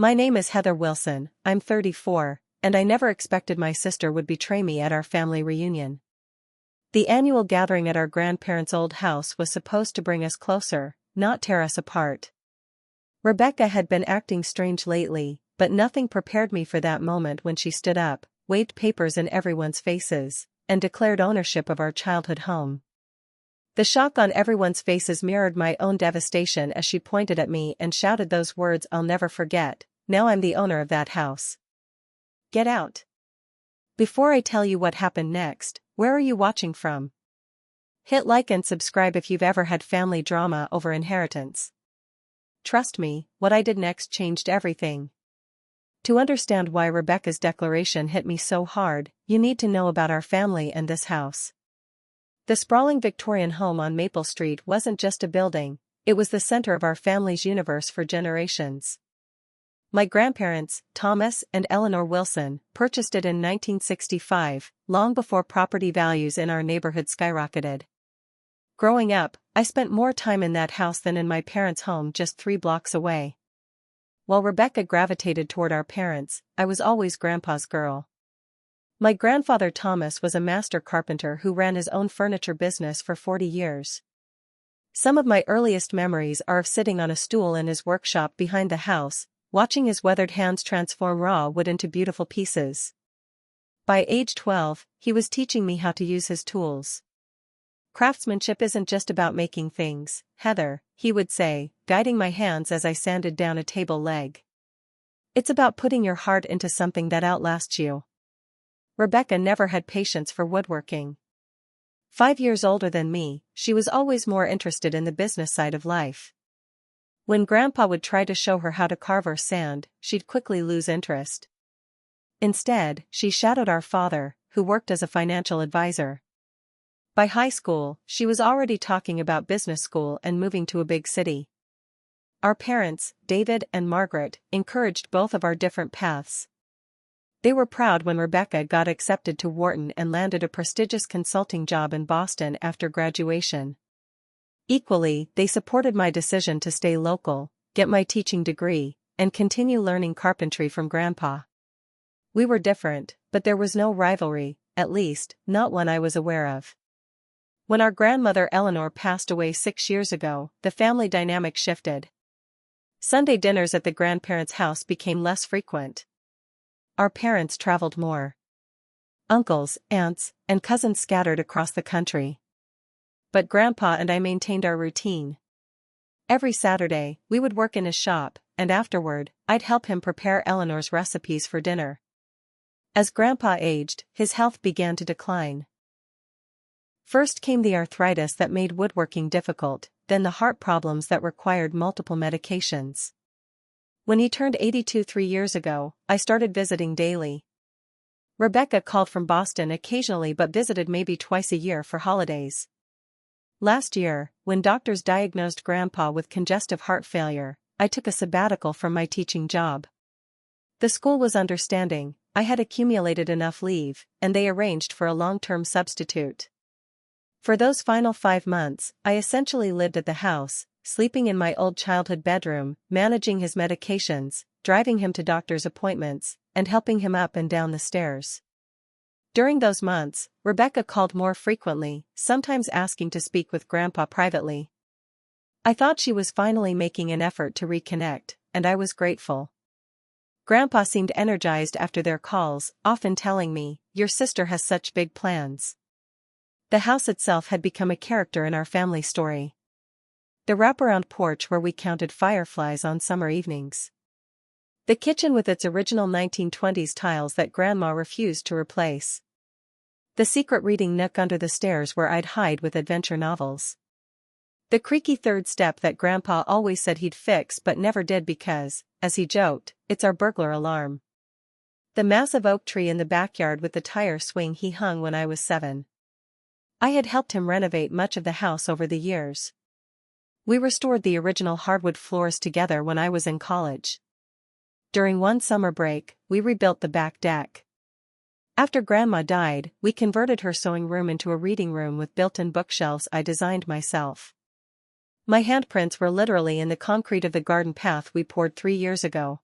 My name is Heather Wilson, I'm 34, and I never expected my sister would betray me at our family reunion. The annual gathering at our grandparents' old house was supposed to bring us closer, not tear us apart. Rebecca had been acting strange lately, but nothing prepared me for that moment when she stood up, waved papers in everyone's faces, and declared ownership of our childhood home. The shock on everyone's faces mirrored my own devastation as she pointed at me and shouted those words I'll never forget, "Now I'm the owner of that house. Get out." Before I tell you what happened next, where are you watching from? Hit like and subscribe if you've ever had family drama over inheritance. Trust me, what I did next changed everything. To understand why Rebecca's declaration hit me so hard, you need to know about our family and this house. The sprawling Victorian home on Maple Street wasn't just a building, it was the center of our family's universe for generations. My grandparents, Thomas and Eleanor Wilson, purchased it in 1965, long before property values in our neighborhood skyrocketed. Growing up, I spent more time in that house than in my parents' home just 3 blocks away. While Rebecca gravitated toward our parents, I was always Grandpa's girl. My grandfather Thomas was a master carpenter who ran his own furniture business for 40 years. Some of my earliest memories are of sitting on a stool in his workshop behind the house, watching his weathered hands transform raw wood into beautiful pieces. By age 12, he was teaching me how to use his tools. "Craftsmanship isn't just about making things, Heather," he would say, guiding my hands as I sanded down a table leg. "It's about putting your heart into something that outlasts you." Rebecca never had patience for woodworking. 5 years older than me, she was always more interested in the business side of life. When Grandpa would try to show her how to carve or sand, she'd quickly lose interest. Instead, she shadowed our father, who worked as a financial advisor. By high school, she was already talking about business school and moving to a big city. Our parents, David and Margaret, encouraged both of our different paths. They were proud when Rebecca got accepted to Wharton and landed a prestigious consulting job in Boston after graduation. Equally, they supported my decision to stay local, get my teaching degree, and continue learning carpentry from Grandpa. We were different, but there was no rivalry, at least, not one I was aware of. When our grandmother Eleanor passed away 6 years ago, the family dynamic shifted. Sunday dinners at the grandparents' house became less frequent. Our parents traveled more. Uncles, aunts, and cousins scattered across the country. But Grandpa and I maintained our routine. Every Saturday, we would work in his shop, and afterward, I'd help him prepare Eleanor's recipes for dinner. As Grandpa aged, his health began to decline. First came the arthritis that made woodworking difficult, then the heart problems that required multiple medications. When he turned 82 3 years ago, I started visiting daily. Rebecca called from Boston occasionally but visited maybe twice a year for holidays. Last year, when doctors diagnosed Grandpa with congestive heart failure, I took a sabbatical from my teaching job. The school was understanding, I had accumulated enough leave, and they arranged for a long-term substitute. For those final 5 months, I essentially lived at the house, sleeping in my old childhood bedroom, managing his medications, driving him to doctor's appointments, and helping him up and down the stairs. During those months, Rebecca called more frequently, sometimes asking to speak with Grandpa privately. I thought she was finally making an effort to reconnect, and I was grateful. Grandpa seemed energized after their calls, often telling me, "Your sister has such big plans." The house itself had become a character in our family story. The wraparound porch where we counted fireflies on summer evenings. The kitchen with its original 1920s tiles that Grandma refused to replace. The secret reading nook under the stairs where I'd hide with adventure novels. The creaky third step that Grandpa always said he'd fix but never did because, as he joked, it's our burglar alarm. The massive oak tree in the backyard with the tire swing he hung when I was 7. I had helped him renovate much of the house over the years. We restored the original hardwood floors together when I was in college. During one summer break, we rebuilt the back deck. After Grandma died, we converted her sewing room into a reading room with built-in bookshelves I designed myself. My handprints were literally in the concrete of the garden path we poured 3 years ago.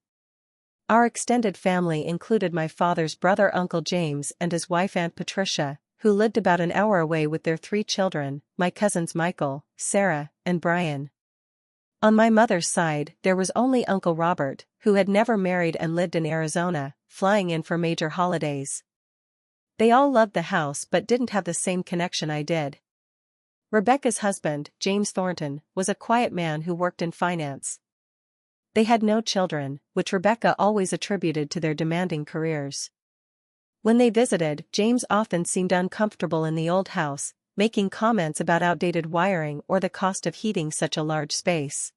Our extended family included my father's brother Uncle James and his wife Aunt Patricia, who lived about an hour away with their 3 children, my cousins Michael, Sarah, and Brian. On my mother's side, there was only Uncle Robert, who had never married and lived in Arizona, flying in for major holidays. They all loved the house but didn't have the same connection I did. Rebecca's husband, James Thornton, was a quiet man who worked in finance. They had no children, which Rebecca always attributed to their demanding careers. When they visited, James often seemed uncomfortable in the old house, making comments about outdated wiring or the cost of heating such a large space.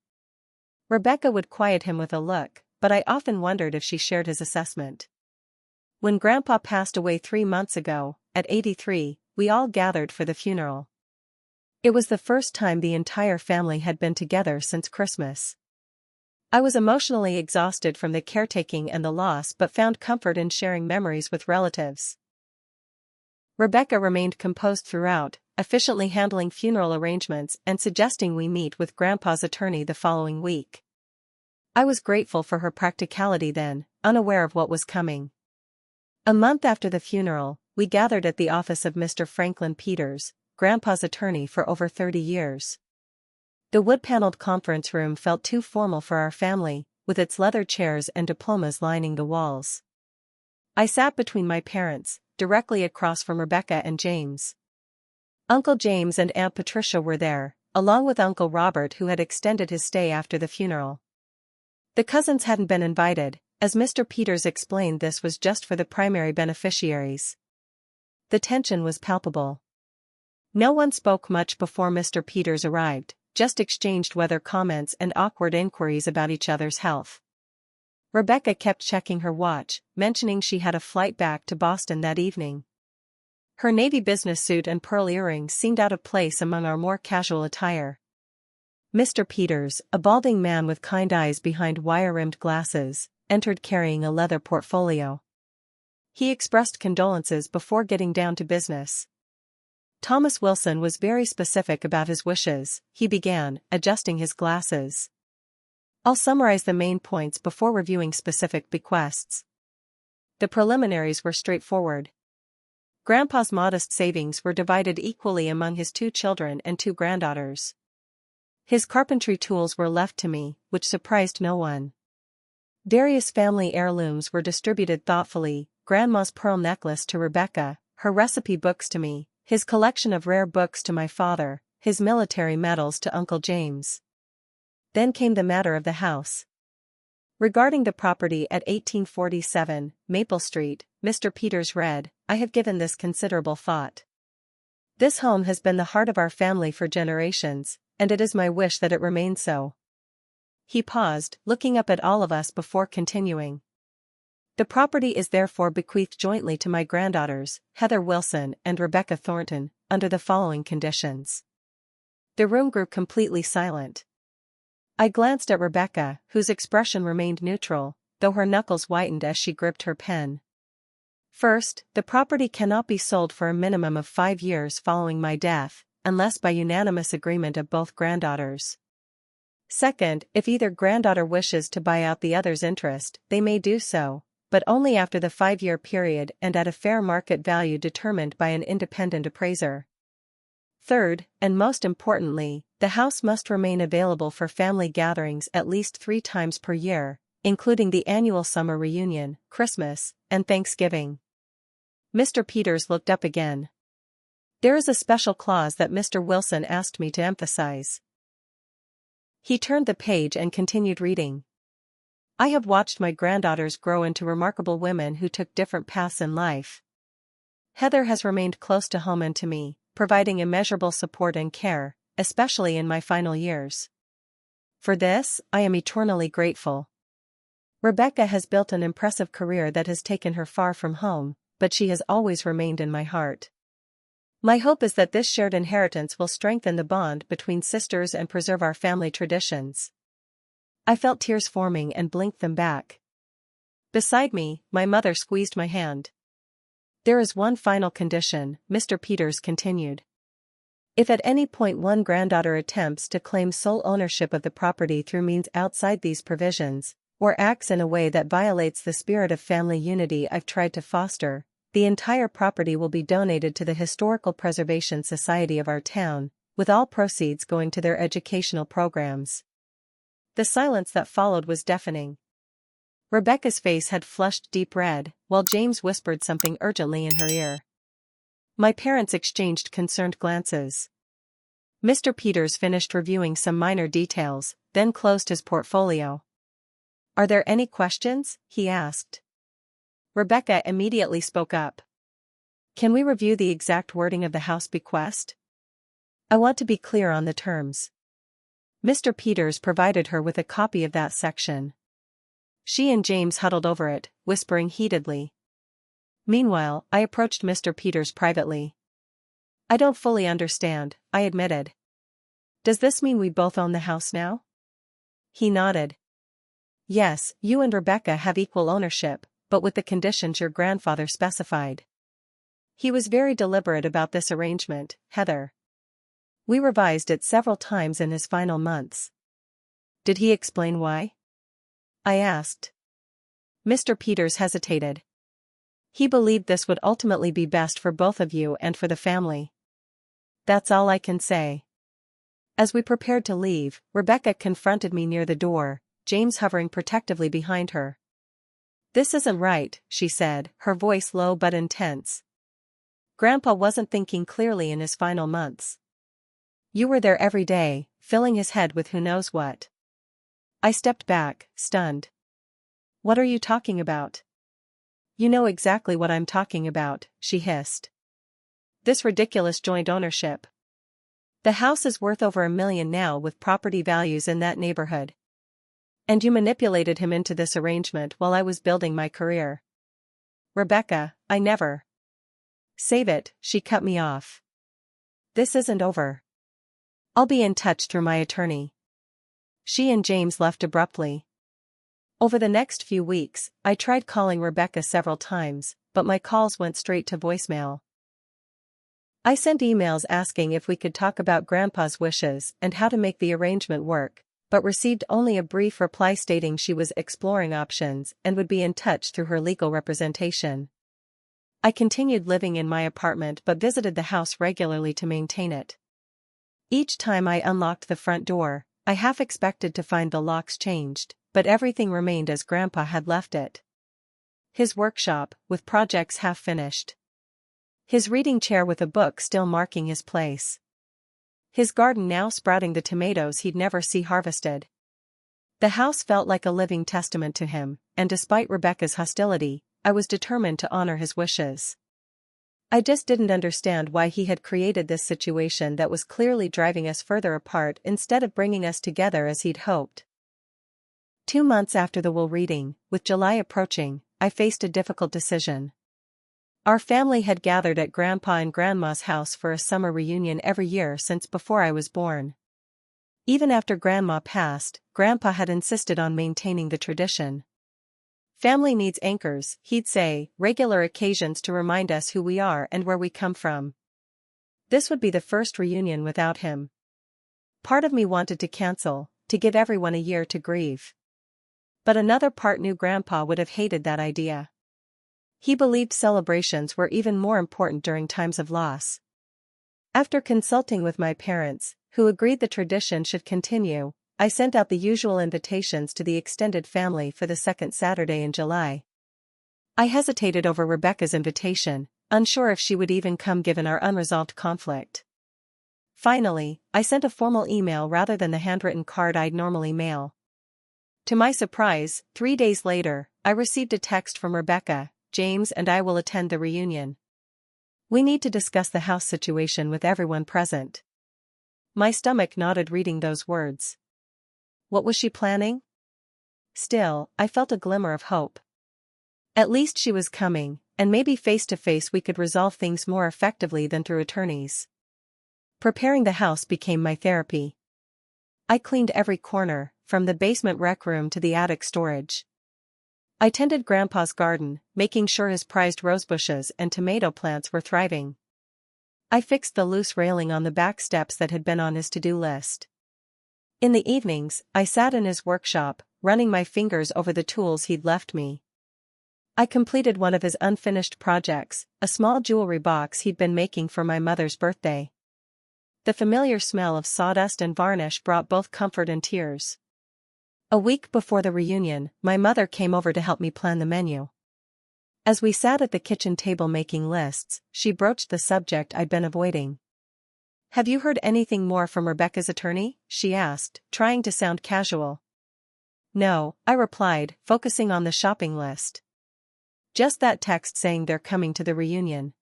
Rebecca would quiet him with a look, but I often wondered if she shared his assessment. When Grandpa passed away 3 months ago, at 83, we all gathered for the funeral. It was the first time the entire family had been together since Christmas. I was emotionally exhausted from the caretaking and the loss but found comfort in sharing memories with relatives. Rebecca remained composed throughout, efficiently handling funeral arrangements and suggesting we meet with Grandpa's attorney the following week. I was grateful for her practicality then, unaware of what was coming. A month after the funeral, we gathered at the office of Mr. Franklin Peters, Grandpa's attorney for over 30 years. The wood-paneled conference room felt too formal for our family, with its leather chairs and diplomas lining the walls. I sat between my parents, directly across from Rebecca and James. Uncle James and Aunt Patricia were there, along with Uncle Robert, who had extended his stay after the funeral. The cousins hadn't been invited, as Mr. Peters explained this was just for the primary beneficiaries. The tension was palpable. No one spoke much before Mr. Peters arrived, just exchanged weather comments and awkward inquiries about each other's health. Rebecca kept checking her watch, mentioning she had a flight back to Boston that evening. Her navy business suit and pearl earrings seemed out of place among our more casual attire. Mr. Peters, a balding man with kind eyes behind wire-rimmed glasses, entered carrying a leather portfolio. He expressed condolences before getting down to business. Thomas Wilson was very specific about his wishes, he began, adjusting his glasses. I'll summarize the main points before reviewing specific bequests. The preliminaries were straightforward. Grandpa's modest savings were divided equally among his 2 children and 2 granddaughters. His carpentry tools were left to me, which surprised no one. Various family heirlooms were distributed thoughtfully, Grandma's pearl necklace to Rebecca, her recipe books to me, his collection of rare books to my father, his military medals to Uncle James. Then came the matter of the house. Regarding the property at 1847, Maple Street, Mr. Peters read, I have given this considerable thought. This home has been the heart of our family for generations, and it is my wish that it remain so. He paused, looking up at all of us before continuing. The property is therefore bequeathed jointly to my granddaughters, Heather Wilson and Rebecca Thornton, under the following conditions. The room grew completely silent. I glanced at Rebecca, whose expression remained neutral, though her knuckles whitened as she gripped her pen. First, the property cannot be sold for a minimum of 5 years following my death, unless by unanimous agreement of both granddaughters. Second, if either granddaughter wishes to buy out the other's interest, they may do so, but only after the 5-year period and at a fair market value determined by an independent appraiser. Third, and most importantly, the house must remain available for family gatherings at least 3 times per year, including the annual summer reunion, Christmas, and Thanksgiving. Mr. Peters looked up again. There is a special clause that Mr. Wilson asked me to emphasize. He turned the page and continued reading. I have watched my granddaughters grow into remarkable women who took different paths in life. Heather has remained close to home and to me, providing immeasurable support and care, especially in my final years. For this, I am eternally grateful. Rebecca has built an impressive career that has taken her far from home, but she has always remained in my heart. My hope is that this shared inheritance will strengthen the bond between sisters and preserve our family traditions. I felt tears forming and blinked them back. Beside me, my mother squeezed my hand. There is one final condition, Mr. Peters continued. If at any point one granddaughter attempts to claim sole ownership of the property through means outside these provisions, or acts in a way that violates the spirit of family unity I've tried to foster, the entire property will be donated to the Historical Preservation Society of our town, with all proceeds going to their educational programs. The silence that followed was deafening. Rebecca's face had flushed deep red, while James whispered something urgently in her ear. My parents exchanged concerned glances. Mr. Peters finished reviewing some minor details, then closed his portfolio. Are there any questions? He asked. Rebecca immediately spoke up. Can we review the exact wording of the house bequest? I want to be clear on the terms. Mr. Peters provided her with a copy of that section. She and James huddled over it, whispering heatedly. Meanwhile, I approached Mr. Peters privately. I don't fully understand, I admitted. Does this mean we both own the house now? He nodded. Yes, you and Rebecca have equal ownership, but with the conditions your grandfather specified. He was very deliberate about this arrangement, Heather. We revised it several times in his final months. Did he explain why? I asked. Mr. Peters hesitated. He believed this would ultimately be best for both of you and for the family. That's all I can say. As we prepared to leave, Rebecca confronted me near the door, James hovering protectively behind her. This isn't right, she said, her voice low but intense. Grandpa wasn't thinking clearly in his final months. You were there every day, filling his head with who knows what. I stepped back, stunned. What are you talking about? You know exactly what I'm talking about, she hissed. This ridiculous joint ownership. The house is worth over $1 million now with property values in that neighborhood. And you manipulated him into this arrangement while I was building my career. Rebecca, I never. Save it, she cut me off. This isn't over. I'll be in touch through my attorney. She and James left abruptly. Over the next few weeks, I tried calling Rebecca several times, but my calls went straight to voicemail. I sent emails asking if we could talk about Grandpa's wishes and how to make the arrangement work, but received only a brief reply stating she was exploring options and would be in touch through her legal representation. I continued living in my apartment but visited the house regularly to maintain it. Each time I unlocked the front door, I half expected to find the locks changed, but everything remained as Grandpa had left it. His workshop, with projects half finished. His reading chair with a book still marking his place. His garden now sprouting the tomatoes he'd never see harvested. The house felt like a living testament to him, and despite Rebecca's hostility, I was determined to honor his wishes. I just didn't understand why he had created this situation that was clearly driving us further apart instead of bringing us together as he'd hoped. 2 months after the will reading, with July approaching, I faced a difficult decision. Our family had gathered at Grandpa and Grandma's house for a summer reunion every year since before I was born. Even after Grandma passed, Grandpa had insisted on maintaining the tradition. Family needs anchors, he'd say, regular occasions to remind us who we are and where we come from. This would be the first reunion without him. Part of me wanted to cancel, to give everyone a year to grieve. But another part knew Grandpa would have hated that idea. He believed celebrations were even more important during times of loss. After consulting with my parents, who agreed the tradition should continue, I sent out the usual invitations to the extended family for the second Saturday in July. I hesitated over Rebecca's invitation, unsure if she would even come given our unresolved conflict. Finally, I sent a formal email rather than the handwritten card I'd normally mail. To my surprise, 3 days later, I received a text from Rebecca. James and I will attend the reunion. We need to discuss the house situation with everyone present. My stomach knotted reading those words. What was she planning? Still, I felt a glimmer of hope. At least she was coming, and maybe face to face we could resolve things more effectively than through attorneys. Preparing the house became my therapy. I cleaned every corner, from the basement rec room to the attic storage. I tended Grandpa's garden, making sure his prized rosebushes and tomato plants were thriving. I fixed the loose railing on the back steps that had been on his to-do list. In the evenings, I sat in his workshop, running my fingers over the tools he'd left me. I completed one of his unfinished projects, a small jewelry box he'd been making for my mother's birthday. The familiar smell of sawdust and varnish brought both comfort and tears. A week before the reunion, my mother came over to help me plan the menu. As we sat at the kitchen table making lists, she broached the subject I'd been avoiding. "Have you heard anything more from Rebecca's attorney?" she asked, trying to sound casual. "No," I replied, focusing on the shopping list. "Just that text saying they're coming to the reunion."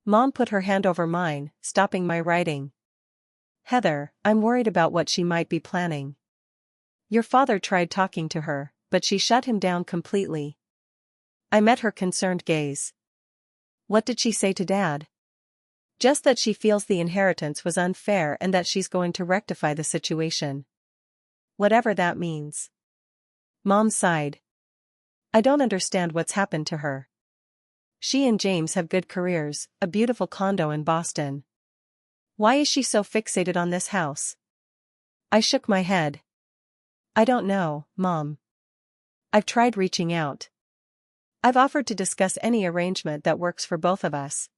Mom put her hand over mine, stopping my writing. "Heather, I'm worried about what she might be planning. Your father tried talking to her, but she shut him down completely." I met her concerned gaze. "What did she say to Dad?" "Just that she feels the inheritance was unfair and that she's going to rectify the situation. Whatever that means." Mom sighed. "I don't understand what's happened to her. She and James have good careers, a beautiful condo in Boston. Why is she so fixated on this house?" I shook my head. "I don't know, Mom. I've tried reaching out. I've offered to discuss any arrangement that works for both of us.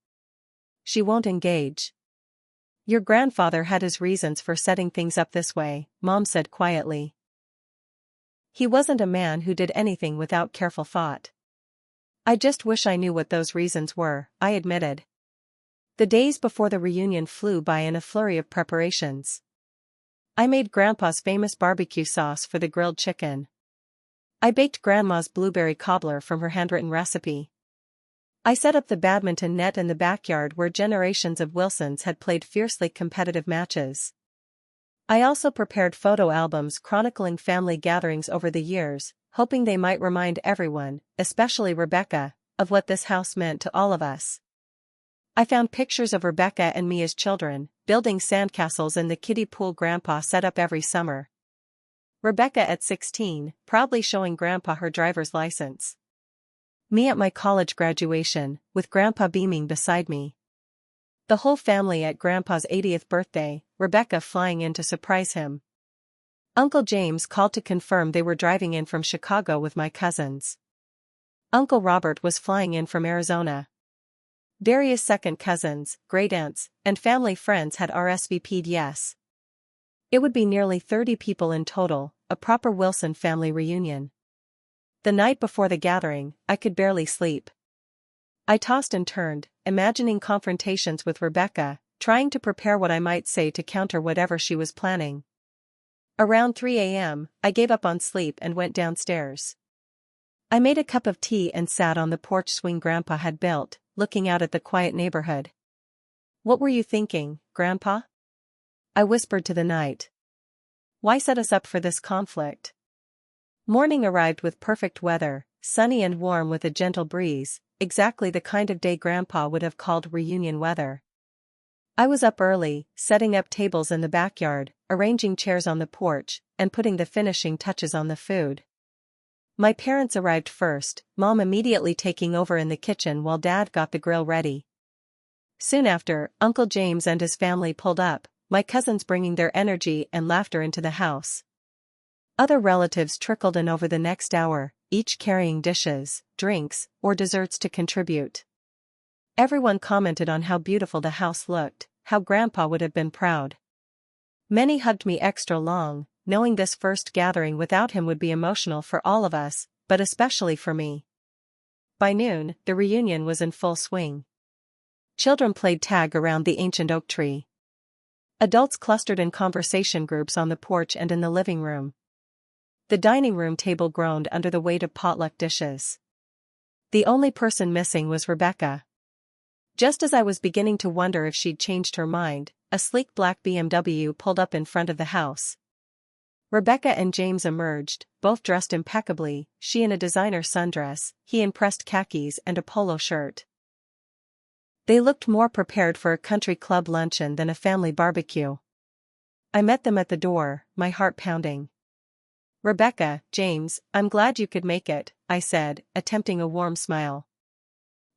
She won't engage." "Your grandfather had his reasons for setting things up this way," Mom said quietly. "He wasn't a man who did anything without careful thought." "I just wish I knew what those reasons were," I admitted. The days before the reunion flew by in a flurry of preparations. I made Grandpa's famous barbecue sauce for the grilled chicken. I baked Grandma's blueberry cobbler from her handwritten recipe. I set up the badminton net in the backyard where generations of Wilsons had played fiercely competitive matches. I also prepared photo albums chronicling family gatherings over the years, hoping they might remind everyone, especially Rebecca, of what this house meant to all of us. I found pictures of Rebecca and me as children, building sandcastles in the kiddie pool Grandpa set up every summer. Rebecca at 16, proudly showing Grandpa her driver's license. Me at my college graduation, with Grandpa beaming beside me. The whole family at Grandpa's 80th birthday, Rebecca flying in to surprise him. Uncle James called to confirm they were driving in from Chicago with my cousins. Uncle Robert was flying in from Arizona. Various second cousins, great-aunts, and family friends had RSVP'd yes. It would be nearly 30 people in total, a proper Wilson family reunion. The night before the gathering, I could barely sleep. I tossed and turned, imagining confrontations with Rebecca, trying to prepare what I might say to counter whatever she was planning. Around 3 a.m., I gave up on sleep and went downstairs. I made a cup of tea and sat on the porch swing Grandpa had built, looking out at the quiet neighborhood. "What were you thinking, Grandpa?" I whispered to the night. "Why set us up for this conflict?" Morning arrived with perfect weather, sunny and warm with a gentle breeze, exactly the kind of day Grandpa would have called reunion weather. I was up early, setting up tables in the backyard, arranging chairs on the porch, and putting the finishing touches on the food. My parents arrived first, Mom immediately taking over in the kitchen while Dad got the grill ready. Soon after, Uncle James and his family pulled up, my cousins bringing their energy and laughter into the house. Other relatives trickled in over the next hour, each carrying dishes, drinks, or desserts to contribute. Everyone commented on how beautiful the house looked, how Grandpa would have been proud. Many hugged me extra long, knowing this first gathering without him would be emotional for all of us, but especially for me. By noon, the reunion was in full swing. Children played tag around the ancient oak tree. Adults clustered in conversation groups on the porch and in the living room. The dining room table groaned under the weight of potluck dishes. The only person missing was Rebecca. Just as I was beginning to wonder if she'd changed her mind, a sleek black BMW pulled up in front of the house. Rebecca and James emerged, both dressed impeccably, she in a designer sundress, he in pressed khakis and a polo shirt. They looked more prepared for a country club luncheon than a family barbecue. I met them at the door, my heart pounding. "Rebecca, James, I'm glad you could make it," I said, attempting a warm smile.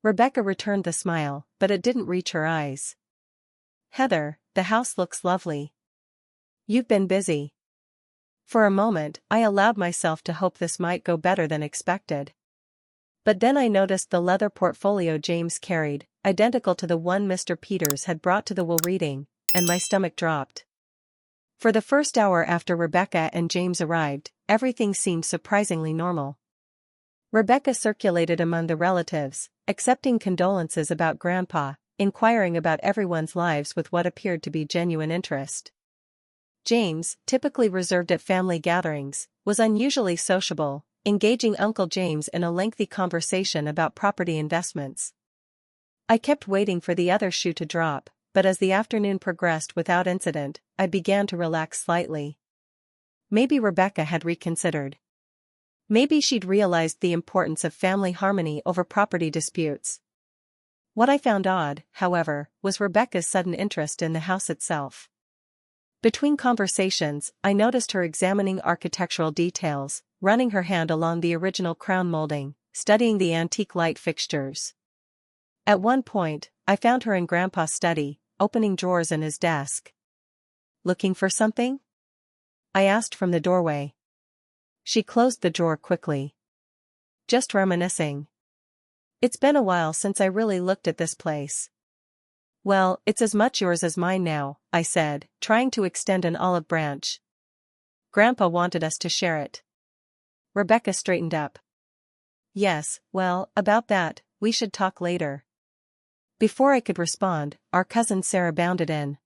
Rebecca returned the smile, but it didn't reach her eyes. "Heather, the house looks lovely. You've been busy." For a moment, I allowed myself to hope this might go better than expected. But then I noticed the leather portfolio James carried, identical to the one Mr. Peters had brought to the will reading, and my stomach dropped. For the first hour after Rebecca and James arrived, everything seemed surprisingly normal. Rebecca circulated among the relatives, accepting condolences about Grandpa, inquiring about everyone's lives with what appeared to be genuine interest. James, typically reserved at family gatherings, was unusually sociable, engaging Uncle James in a lengthy conversation about property investments. I kept waiting for the other shoe to drop, but as the afternoon progressed without incident, I began to relax slightly. Maybe Rebecca had reconsidered. Maybe she'd realized the importance of family harmony over property disputes. What I found odd, however, was Rebecca's sudden interest in the house itself. Between conversations, I noticed her examining architectural details, running her hand along the original crown molding, studying the antique light fixtures. At one point, I found her in Grandpa's study, opening drawers in his desk. "Looking for something?" I asked from the doorway. She closed the drawer quickly. "Just reminiscing. It's been a while since I really looked at this place." "Well, it's as much yours as mine now," I said, trying to extend an olive branch. "Grandpa wanted us to share it." Rebecca straightened up. "Yes, well, about that, we should talk later." Before I could respond, our cousin Sarah bounded in.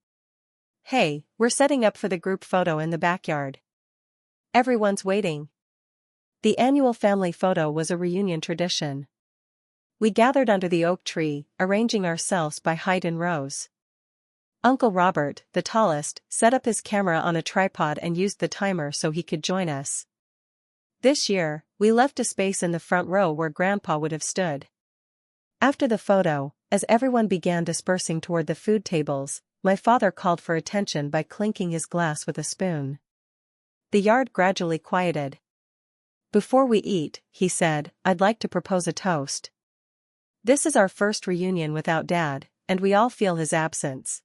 "Hey, we're setting up for the group photo in the backyard. Everyone's waiting." The annual family photo was a reunion tradition. We gathered under the oak tree, arranging ourselves by height in rows. Uncle Robert, the tallest, set up his camera on a tripod and used the timer so he could join us. This year, we left a space in the front row where Grandpa would have stood. After the photo, as everyone began dispersing toward the food tables, my father called for attention by clinking his glass with a spoon. The yard gradually quieted. "Before we eat," he said, "I'd like to propose a toast. This is our first reunion without Dad, and we all feel his absence.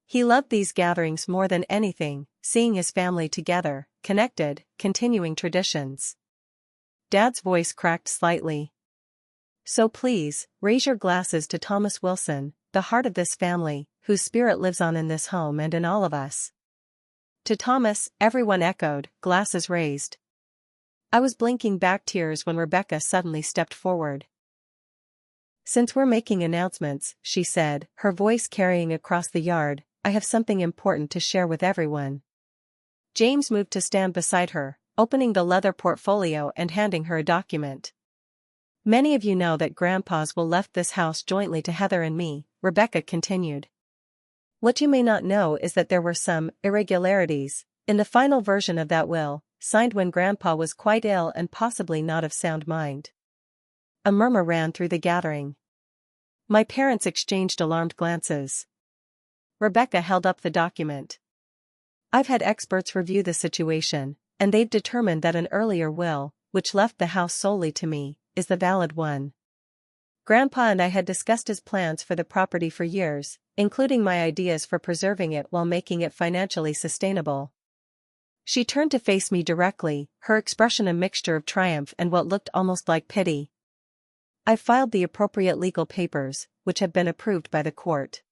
He loved these gatherings more than anything, seeing his family together, connected, continuing traditions." Dad's voice cracked slightly. "So please, raise your glasses to Thomas Wilson, the heart of this family, whose spirit lives on in this home and in all of us." To Thomas, everyone echoed, glasses raised. I was blinking back tears when Rebecca suddenly stepped forward. "Since we're making announcements," she said, her voice carrying across the yard, "I have something important to share with everyone." James moved to stand beside her, opening the leather portfolio and handing her a document. "Many of you know that Grandpa's will left this house jointly to Heather and me," Rebecca continued. "What you may not know is that there were some irregularities in the final version of that will, signed when Grandpa was quite ill and possibly not of sound mind." A murmur ran through the gathering. My parents exchanged alarmed glances. Rebecca held up the document. "I've had experts review the situation, and they've determined that an earlier will, which left the house solely to me, is the valid one. Grandpa and I had discussed his plans for the property for years, including my ideas for preserving it while making it financially sustainable." She turned to face me directly, her expression a mixture of triumph and what looked almost like pity. "I filed the appropriate legal papers, which have been approved by the court.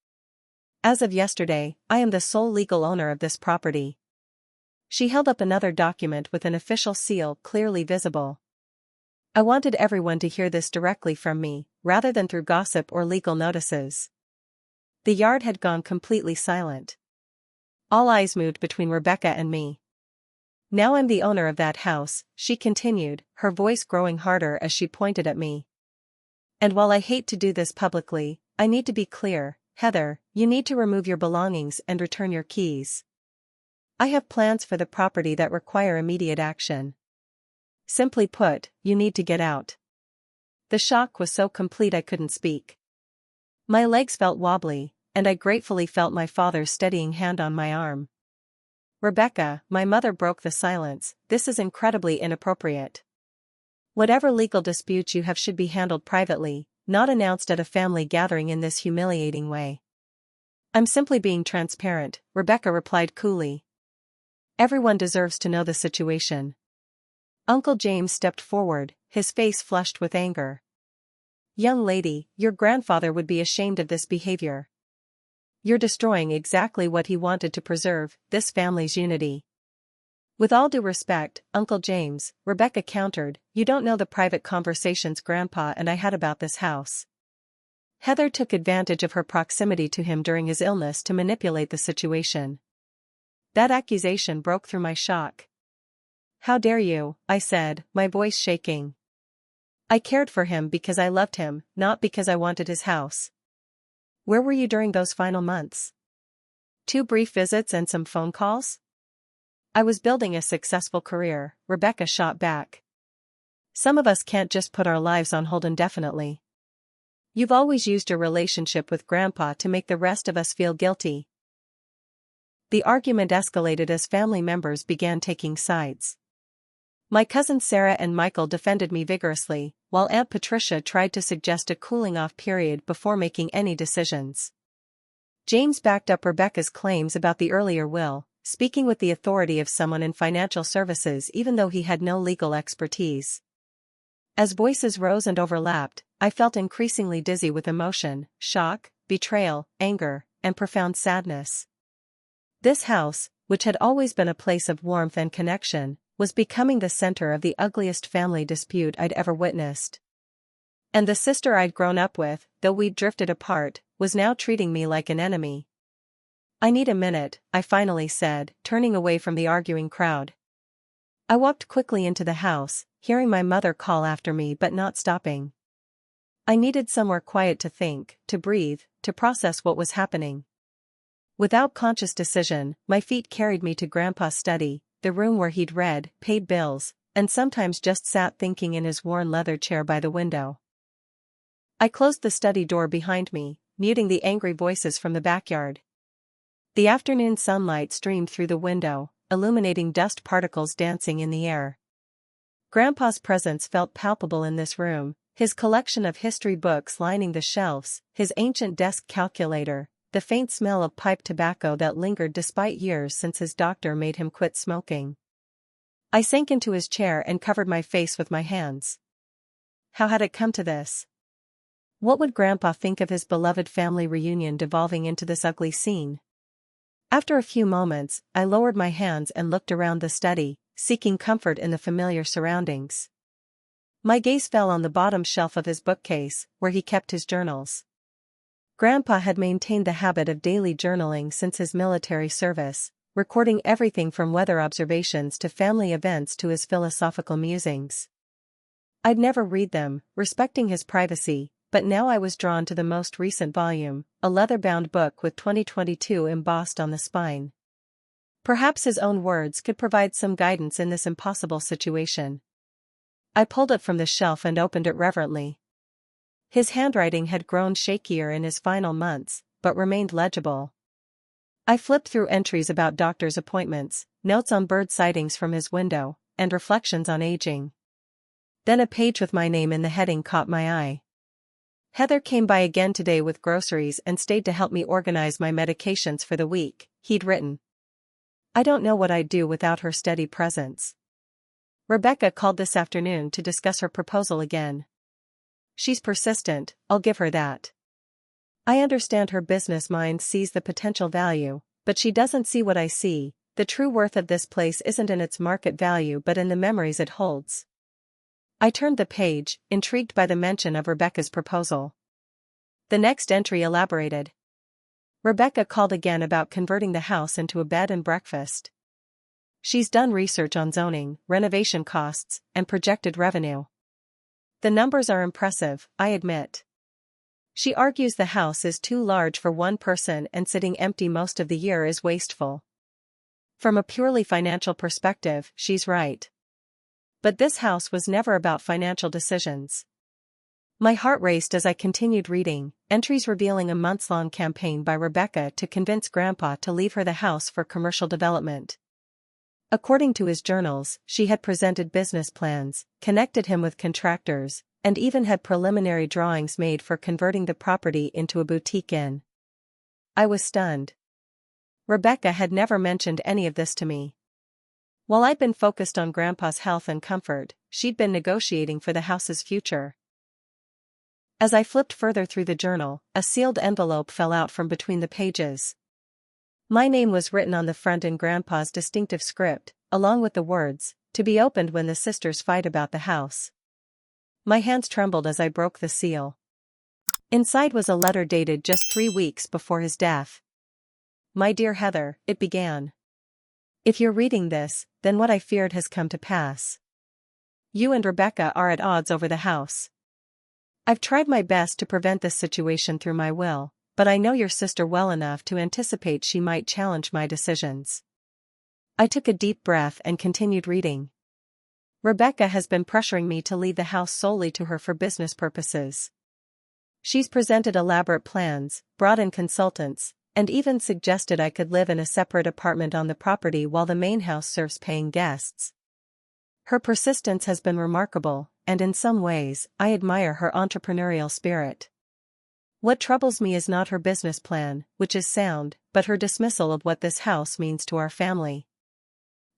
As of yesterday, I am the sole legal owner of this property." She held up another document with an official seal clearly visible. I wanted everyone to hear this directly from me, rather than through gossip or legal notices. The yard had gone completely silent. All eyes moved between Rebecca and me. "Now I'm the owner of that house," she continued, her voice growing harder as she pointed at me. "And while I hate to do this publicly, I need to be clear, Heather, you need to remove your belongings and return your keys. I have plans for the property that require immediate action. Simply put, you need to get out." The shock was so complete I couldn't speak. My legs felt wobbly, and I gratefully felt my father's steadying hand on my arm. "Rebecca," my mother broke the silence, "this is incredibly inappropriate. Whatever legal disputes you have should be handled privately, not announced at a family gathering in this humiliating way." "I'm simply being transparent," Rebecca replied coolly. Everyone deserves to know the situation. Uncle James stepped forward, his face flushed with anger. Young lady, your grandfather would be ashamed of this behavior. You're destroying exactly what he wanted to preserve, this family's unity. With all due respect, Uncle James, Rebecca countered, you don't know the private conversations Grandpa and I had about this house. Heather took advantage of her proximity to him during his illness to manipulate the situation. That accusation broke through my shock. How dare you, I said, my voice shaking. I cared for him because I loved him, not because I wanted his house. Where were you during those final months? 2 brief visits and some phone calls? I was building a successful career, Rebecca shot back. Some of us can't just put our lives on hold indefinitely. You've always used your relationship with Grandpa to make the rest of us feel guilty. The argument escalated as family members began taking sides. My cousins Sarah and Michael defended me vigorously, while Aunt Patricia tried to suggest a cooling-off period before making any decisions. James backed up Rebecca's claims about the earlier will, speaking with the authority of someone in financial services even though he had no legal expertise. As voices rose and overlapped, I felt increasingly dizzy with emotion, shock, betrayal, anger, and profound sadness. This house, which had always been a place of warmth and connection, was becoming the center of the ugliest family dispute I'd ever witnessed. And the sister I'd grown up with, though we'd drifted apart, was now treating me like an enemy. I need a minute, I finally said, turning away from the arguing crowd. I walked quickly into the house, hearing my mother call after me but not stopping. I needed somewhere quiet to think, to breathe, to process what was happening. Without conscious decision, my feet carried me to Grandpa's study, the room where he'd read, paid bills, and sometimes just sat thinking in his worn leather chair by the window. I closed the study door behind me, muting the angry voices from the backyard. The afternoon sunlight streamed through the window, illuminating dust particles dancing in the air. Grandpa's presence felt palpable in this room, his collection of history books lining the shelves, his ancient desk calculator, the faint smell of pipe tobacco that lingered despite years since his doctor made him quit smoking. I sank into his chair and covered my face with my hands. How had it come to this? What would Grandpa think of his beloved family reunion devolving into this ugly scene? After a few moments, I lowered my hands and looked around the study, seeking comfort in the familiar surroundings. My gaze fell on the bottom shelf of his bookcase, where he kept his journals. Grandpa had maintained the habit of daily journaling since his military service, recording everything from weather observations to family events to his philosophical musings. I'd never read them, respecting his privacy, but now I was drawn to the most recent volume, a leather-bound book with 2022 embossed on the spine. Perhaps his own words could provide some guidance in this impossible situation. I pulled it from the shelf and opened it reverently. His handwriting had grown shakier in his final months, but remained legible. I flipped through entries about doctor's appointments, notes on bird sightings from his window, and reflections on aging. Then a page with my name in the heading caught my eye. Heather came by again today with groceries and stayed to help me organize my medications for the week, he'd written. I don't know what I'd do without her steady presence. Rebecca called this afternoon to discuss her proposal again. She's persistent, I'll give her that. I understand her business mind sees the potential value, but she doesn't see what I see. The true worth of this place isn't in its market value but in the memories it holds. I turned the page, intrigued by the mention of Rebecca's proposal. The next entry elaborated. Rebecca called again about converting the house into a bed and breakfast. She's done research on zoning, renovation costs, and projected revenue. The numbers are impressive, I admit. She argues the house is too large for one person and sitting empty most of the year is wasteful. From a purely financial perspective, she's right. But this house was never about financial decisions. My heart raced as I continued reading, entries revealing a months-long campaign by Rebecca to convince Grandpa to leave her the house for commercial development. According to his journals, she had presented business plans, connected him with contractors, and even had preliminary drawings made for converting the property into a boutique inn. I was stunned. Rebecca had never mentioned any of this to me. While I'd been focused on Grandpa's health and comfort, she'd been negotiating for the house's future. As I flipped further through the journal, a sealed envelope fell out from between the pages. My name was written on the front in Grandpa's distinctive script, along with the words, "To be opened when the sisters fight about the house." My hands trembled as I broke the seal. Inside was a letter dated just 3 weeks before his death. "My dear Heather," it began. "If you're reading this, then what I feared has come to pass. You and Rebecca are at odds over the house. I've tried my best to prevent this situation through my will, but I know your sister well enough to anticipate she might challenge my decisions." I took a deep breath and continued reading. "Rebecca has been pressuring me to leave the house solely to her for business purposes. She's presented elaborate plans, brought in consultants, and even suggested I could live in a separate apartment on the property while the main house serves paying guests. Her persistence has been remarkable, and in some ways, I admire her entrepreneurial spirit. What troubles me is not her business plan, which is sound, but her dismissal of what this house means to our family.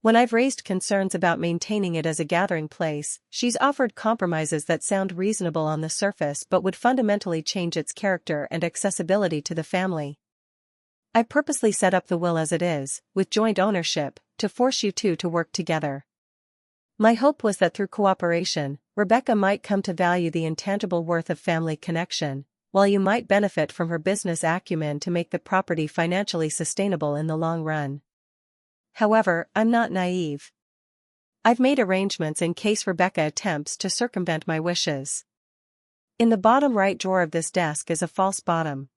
When I've raised concerns about maintaining it as a gathering place, she's offered compromises that sound reasonable on the surface but would fundamentally change its character and accessibility to the family. I purposely set up the will as it is, with joint ownership, to force you two to work together. My hope was that through cooperation, Rebecca might come to value the intangible worth of family connection, while you might benefit from her business acumen to make the property financially sustainable in the long run. However, I'm not naive. I've made arrangements in case Rebecca attempts to circumvent my wishes. In the bottom right drawer of this desk is a false bottom.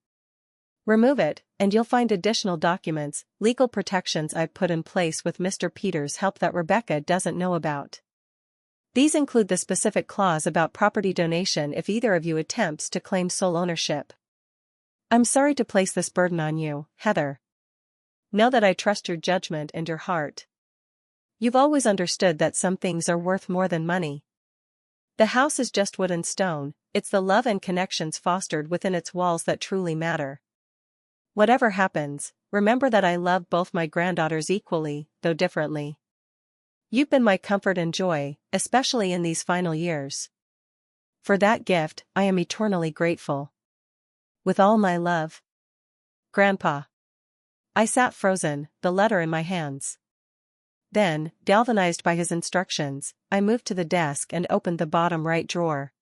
Remove it, and you'll find additional documents, legal protections I've put in place with Mr. Peters' help that Rebecca doesn't know about. These include the specific clause about property donation if either of you attempts to claim sole ownership. I'm sorry to place this burden on you, Heather. Know that I trust your judgment and your heart. You've always understood that some things are worth more than money. The house is just wood and stone, it's the love and connections fostered within its walls that truly matter. Whatever happens, remember that I love both my granddaughters equally, though differently. You've been my comfort and joy, especially in these final years. For that gift, I am eternally grateful. With all my love. Grandpa." I sat frozen, the letter in my hands. Then, galvanized by his instructions, I moved to the desk and opened the bottom right drawer.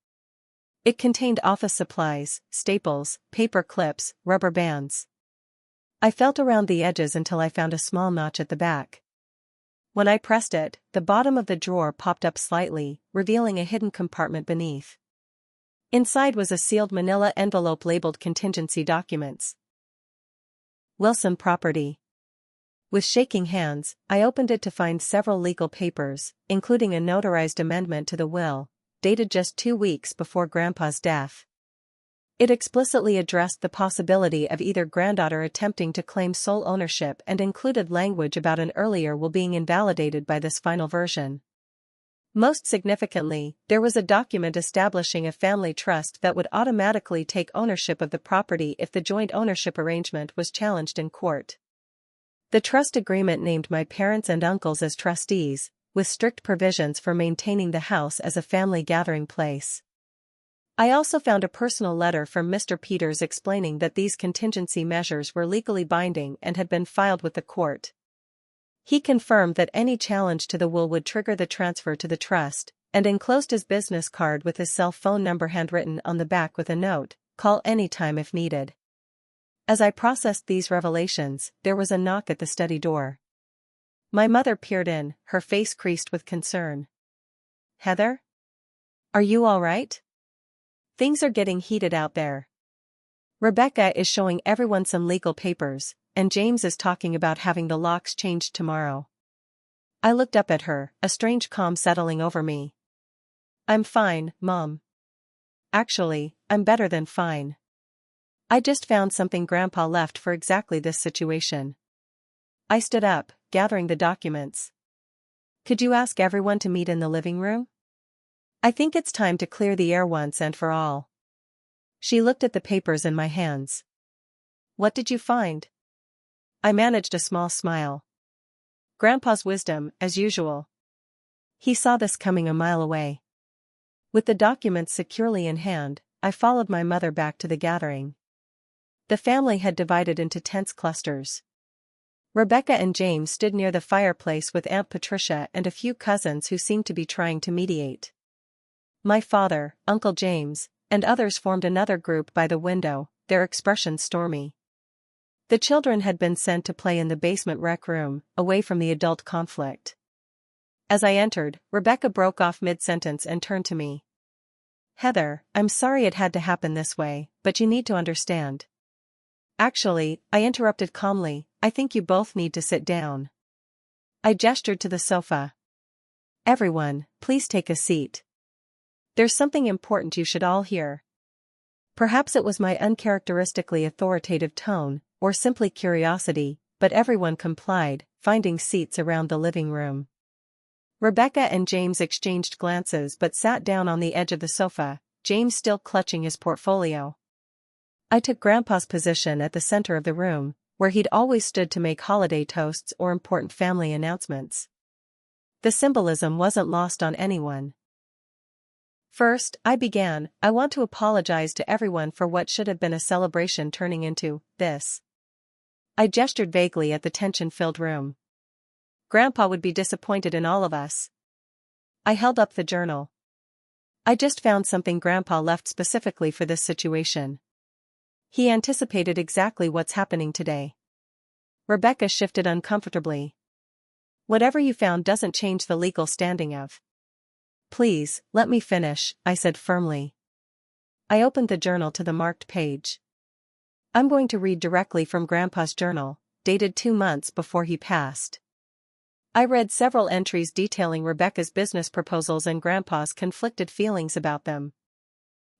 It contained office supplies, staples, paper clips, rubber bands. I felt around the edges until I found a small notch at the back. When I pressed it, the bottom of the drawer popped up slightly, revealing a hidden compartment beneath. Inside was a sealed manila envelope labeled contingency documents. Wilson Property. With shaking hands, I opened it to find several legal papers, including a notarized amendment to the will, dated just 2 weeks before Grandpa's death. It explicitly addressed the possibility of either granddaughter attempting to claim sole ownership and included language about an earlier will being invalidated by this final version. Most significantly, there was a document establishing a family trust that would automatically take ownership of the property if the joint ownership arrangement was challenged in court. The trust agreement named my parents and uncles as trustees, with strict provisions for maintaining the house as a family gathering place. I also found a personal letter from Mr. Peters explaining that these contingency measures were legally binding and had been filed with the court. He confirmed that any challenge to the will would trigger the transfer to the trust, and enclosed his business card with his cell phone number handwritten on the back with a note, "Call anytime if needed." As I processed these revelations, there was a knock at the study door. My mother peered in, her face creased with concern. "Heather? Are you all right? Things are getting heated out there. Rebecca is showing everyone some legal papers, and James is talking about having the locks changed tomorrow." I looked up at her, a strange calm settling over me. "I'm fine, Mom. Actually, I'm better than fine. I just found something Grandpa left for exactly this situation." I stood up, gathering the documents. "Could you ask everyone to meet in the living room? I think it's time to clear the air once and for all." She looked at the papers in my hands. "What did you find?" I managed a small smile. Grandpa's wisdom, as usual. He saw this coming a mile away. With the documents securely in hand, I followed my mother back to the gathering. The family had divided into tense clusters. Rebecca and James stood near the fireplace with Aunt Patricia and a few cousins who seemed to be trying to mediate. My father, Uncle James, and others formed another group by the window, their expressions stormy. The children had been sent to play in the basement rec room, away from the adult conflict. As I entered, Rebecca broke off mid-sentence and turned to me. "Heather, I'm sorry it had to happen this way, but you need to understand." "Actually," I interrupted calmly, "I think you both need to sit down." I gestured to the sofa. "Everyone, please take a seat. There's something important you should all hear." Perhaps it was my uncharacteristically authoritative tone, or simply curiosity, but everyone complied, finding seats around the living room. Rebecca and James exchanged glances but sat down on the edge of the sofa, James still clutching his portfolio. I took Grandpa's position at the center of the room, where he'd always stood to make holiday toasts or important family announcements. The symbolism wasn't lost on anyone. "First," I began, "I want to apologize to everyone for what should have been a celebration turning into this." I gestured vaguely at the tension-filled room. "Grandpa would be disappointed in all of us." I held up the journal. "I just found something Grandpa left specifically for this situation. He anticipated exactly what's happening today." Rebecca shifted uncomfortably. "Whatever you found doesn't change the legal standing of." "Please, let me finish," I said firmly. I opened the journal to the marked page. I'm going to read directly from Grandpa's journal, dated 2 months before he passed. I read several entries detailing Rebecca's business proposals and Grandpa's conflicted feelings about them.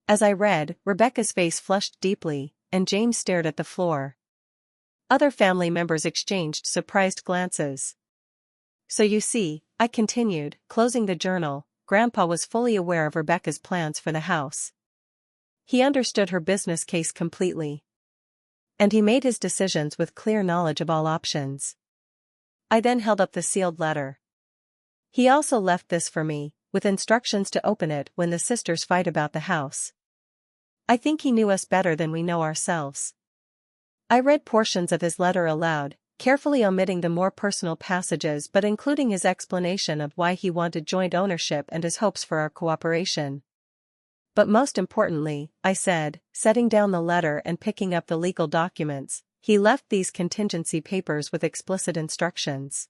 As I read, Rebecca's face flushed deeply, and James stared at the floor. Other family members exchanged surprised glances. "So you see," I continued, closing the journal, "Grandpa was fully aware of Rebecca's plans for the house. He understood her business case completely. And he made his decisions with clear knowledge of all options." I then held up the sealed letter. "He also left this for me, with instructions to open it when the sisters fight about the house. I think he knew us better than we know ourselves." I read portions of his letter aloud, carefully omitting the more personal passages but including his explanation of why he wanted joint ownership and his hopes for our cooperation. "But most importantly," I said, setting down the letter and picking up the legal documents, "he left these contingency papers with explicit instructions.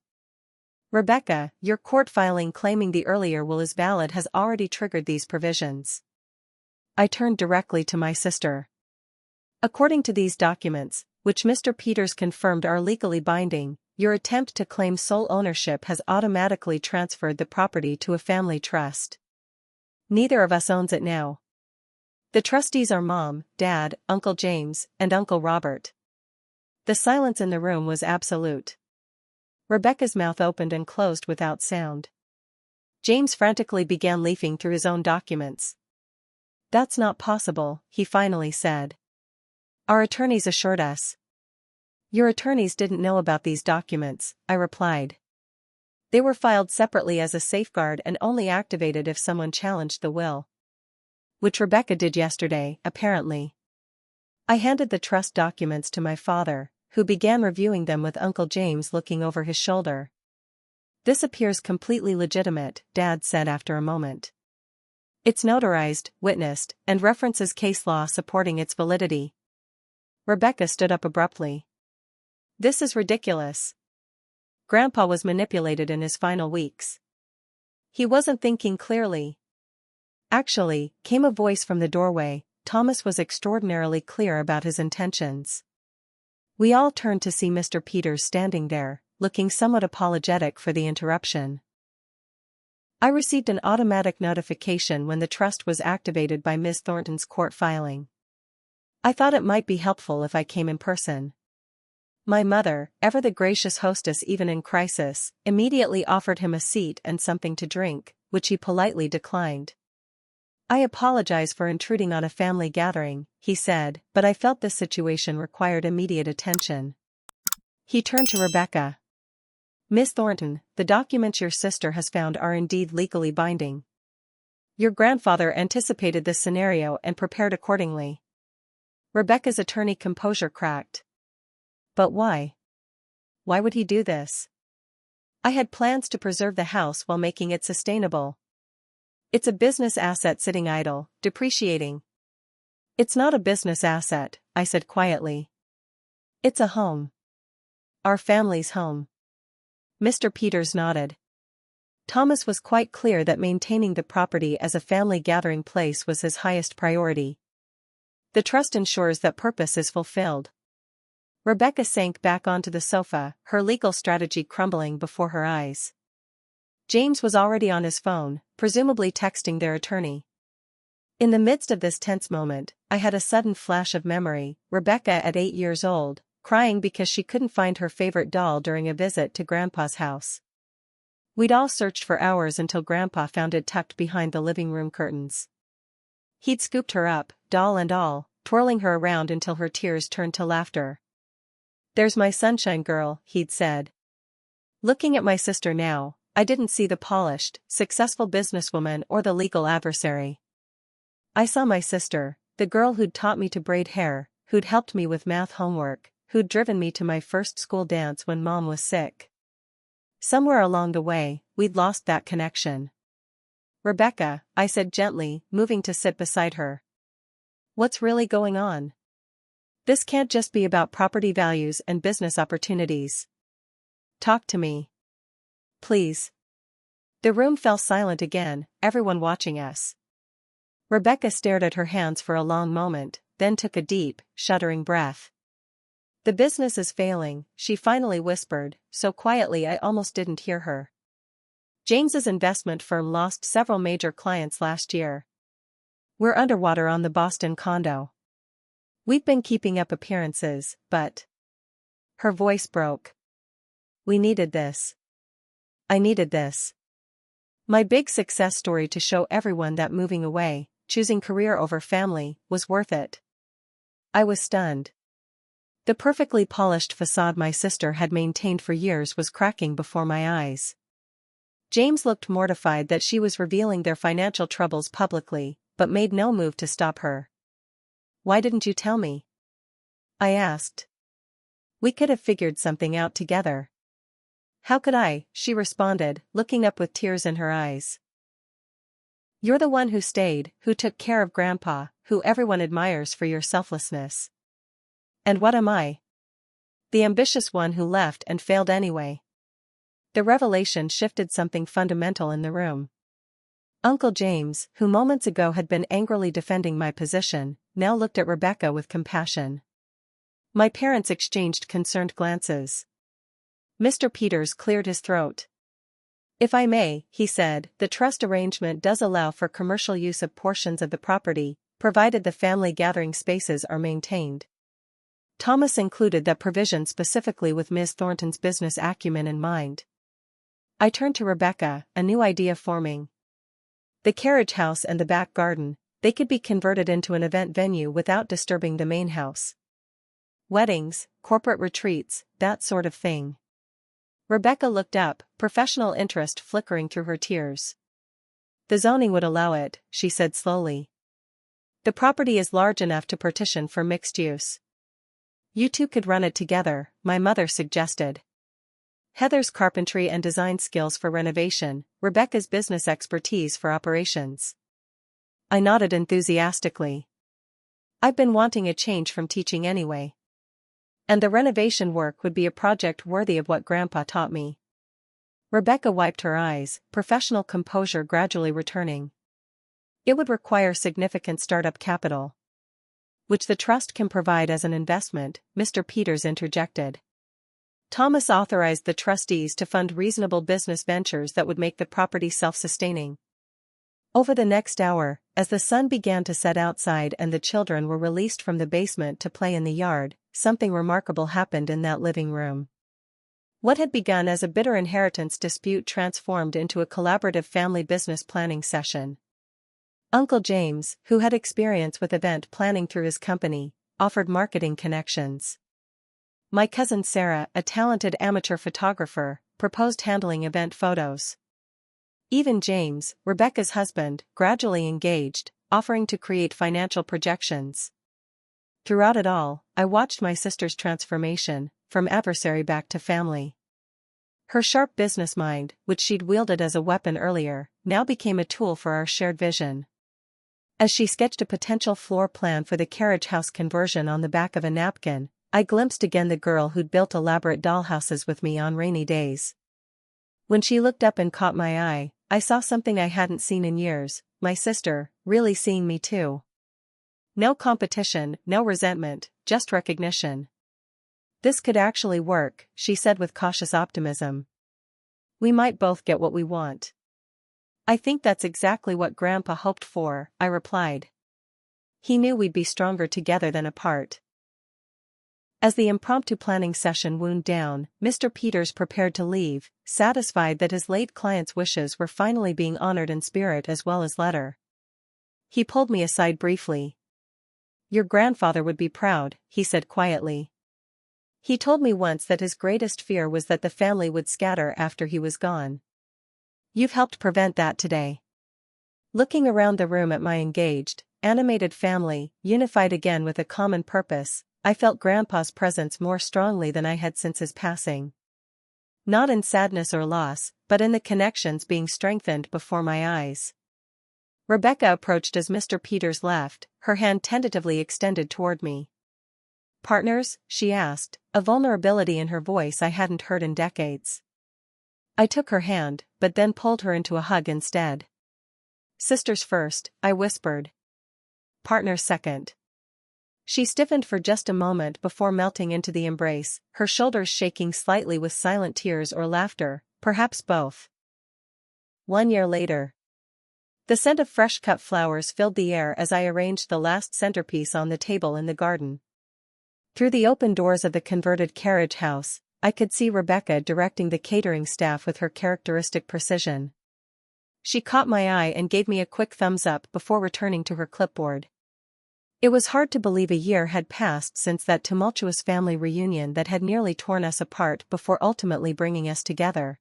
Rebecca, your court filing claiming the earlier will is valid has already triggered these provisions." I turned directly to my sister. "According to these documents, which Mr. Peters confirmed are legally binding, your attempt to claim sole ownership has automatically transferred the property to a family trust. Neither of us owns it now. The trustees are Mom, Dad, Uncle James, and Uncle Robert." The silence in the room was absolute. Rebecca's mouth opened and closed without sound. James frantically began leafing through his own documents. "That's not possible," he finally said. "Our attorneys assured us." "Your attorneys didn't know about these documents," I replied. "They were filed separately as a safeguard and only activated if someone challenged the will. Which Rebecca did yesterday, apparently." I handed the trust documents to my father, who began reviewing them with Uncle James looking over his shoulder. "This appears completely legitimate," Dad said after a moment. "It's notarized, witnessed, and references case law supporting its validity." Rebecca stood up abruptly. "This is ridiculous. Grandpa was manipulated in his final weeks. He wasn't thinking clearly." "Actually," came a voice from the doorway, Thomas was extraordinarily clear about his intentions. We all turned to see Mr. Peters standing there, looking somewhat apologetic for the interruption. I received an automatic notification when the trust was activated by Ms. Thornton's court filing. I thought it might be helpful if I came in person. My mother, ever the gracious hostess even in crisis, immediately offered him a seat and something to drink, which he politely declined. "I apologize for intruding on a family gathering," he said, "but I felt this situation required immediate attention." He turned to Rebecca. Miss Thornton, the documents your sister has found are indeed legally binding. Your grandfather anticipated this scenario and prepared accordingly. Rebecca's attorney composure cracked. But why? Why would he do this? I had plans to preserve the house while making it sustainable. It's a business asset sitting idle, depreciating. It's not a business asset, I said quietly. It's a home. Our family's home. Mr. Peters nodded. Thomas was quite clear that maintaining the property as a family gathering place was his highest priority. The trust ensures that purpose is fulfilled. Rebecca sank back onto the sofa, her legal strategy crumbling before her eyes. James was already on his phone, presumably texting their attorney. In the midst of this tense moment, I had a sudden flash of memory, Rebecca at 8 years old, crying because she couldn't find her favorite doll during a visit to Grandpa's house. We'd all searched for hours until Grandpa found it tucked behind the living room curtains. He'd scooped her up, doll and all, twirling her around until her tears turned to laughter. "There's my sunshine girl," he'd said. Looking at my sister now, I didn't see the polished, successful businesswoman or the legal adversary. I saw my sister, the girl who'd taught me to braid hair, who'd helped me with math homework, who'd driven me to my first school dance when Mom was sick. Somewhere along the way, we'd lost that connection. "Rebecca," I said gently, moving to sit beside her. "What's really going on? This can't just be about property values and business opportunities. Talk to me. Please." The room fell silent again, everyone watching us. Rebecca stared at her hands for a long moment, then took a deep, shuddering breath. "The business is failing," she finally whispered, so quietly I almost didn't hear her. "James's investment firm lost several major clients last year. We're underwater on the Boston condo. We've been keeping up appearances, but..." Her voice broke. "We needed this. I needed this. My big success story to show everyone that moving away, choosing career over family, was worth it." I was stunned. The perfectly polished facade my sister had maintained for years was cracking before my eyes. James looked mortified that she was revealing their financial troubles publicly, but made no move to stop her. "Why didn't you tell me?" I asked. "We could have figured something out together." "How could I?" she responded, looking up with tears in her eyes. "You're the one who stayed, who took care of Grandpa, who everyone admires for your selflessness. And what am I? The ambitious one who left and failed anyway." The revelation shifted something fundamental in the room. Uncle James, who moments ago had been angrily defending my position, now looked at Rebecca with compassion. My parents exchanged concerned glances. Mr. Peters cleared his throat. "If I may," he said, "the trust arrangement does allow for commercial use of portions of the property, provided the family gathering spaces are maintained." Thomas included that provision specifically with Ms. Thornton's business acumen in mind. I turned to Rebecca, a new idea forming. The carriage house and the back garden, they could be converted into an event venue without disturbing the main house. Weddings, corporate retreats, that sort of thing. Rebecca looked up, professional interest flickering through her tears. "The zoning would allow it," she said slowly. "The property is large enough to partition for mixed use. You two could run it together," my mother suggested. Heather's carpentry and design skills for renovation, Rebecca's business expertise for operations. I nodded enthusiastically. I've been wanting a change from teaching anyway. And the renovation work would be a project worthy of what Grandpa taught me. Rebecca wiped her eyes, professional composure gradually returning. "It would require significant startup capital, which the trust can provide as an investment," Mr. Peters interjected. Thomas authorized the trustees to fund reasonable business ventures that would make the property self-sustaining. Over the next hour, as the sun began to set outside and the children were released from the basement to play in the yard, something remarkable happened in that living room. What had begun as a bitter inheritance dispute transformed into a collaborative family business planning session. Uncle James, who had experience with event planning through his company, offered marketing connections. My cousin Sarah, a talented amateur photographer, proposed handling event photos. Even James, Rebecca's husband, gradually engaged, offering to create financial projections. Throughout it all, I watched my sister's transformation, from adversary back to family. Her sharp business mind, which she'd wielded as a weapon earlier, now became a tool for our shared vision. As she sketched a potential floor plan for the carriage house conversion on the back of a napkin, I glimpsed again the girl who'd built elaborate dollhouses with me on rainy days. When she looked up and caught my eye, I saw something I hadn't seen in years, my sister, really seeing me too. No competition, no resentment, just recognition. "This could actually work," she said with cautious optimism. "We might both get what we want." "I think that's exactly what Grandpa hoped for," I replied. "He knew we'd be stronger together than apart." As the impromptu planning session wound down, Mr. Peters prepared to leave, satisfied that his late client's wishes were finally being honored in spirit as well as letter. He pulled me aside briefly. "Your grandfather would be proud," he said quietly. "He told me once that his greatest fear was that the family would scatter after he was gone. You've helped prevent that today." Looking around the room at my engaged, animated family, unified again with a common purpose, I felt Grandpa's presence more strongly than I had since his passing. Not in sadness or loss, but in the connections being strengthened before my eyes. Rebecca approached as Mr. Peters left, her hand tentatively extended toward me. "Partners?" she asked, a vulnerability in her voice I hadn't heard in decades. I took her hand, but then pulled her into a hug instead. "Sisters first," I whispered. "Partners second." She stiffened for just a moment before melting into the embrace, her shoulders shaking slightly with silent tears or laughter, perhaps both. 1 year later. The scent of fresh-cut flowers filled the air as I arranged the last centerpiece on the table in the garden. Through the open doors of the converted carriage house, I could see Rebecca directing the catering staff with her characteristic precision. She caught my eye and gave me a quick thumbs up before returning to her clipboard. It was hard to believe a year had passed since that tumultuous family reunion that had nearly torn us apart before ultimately bringing us together.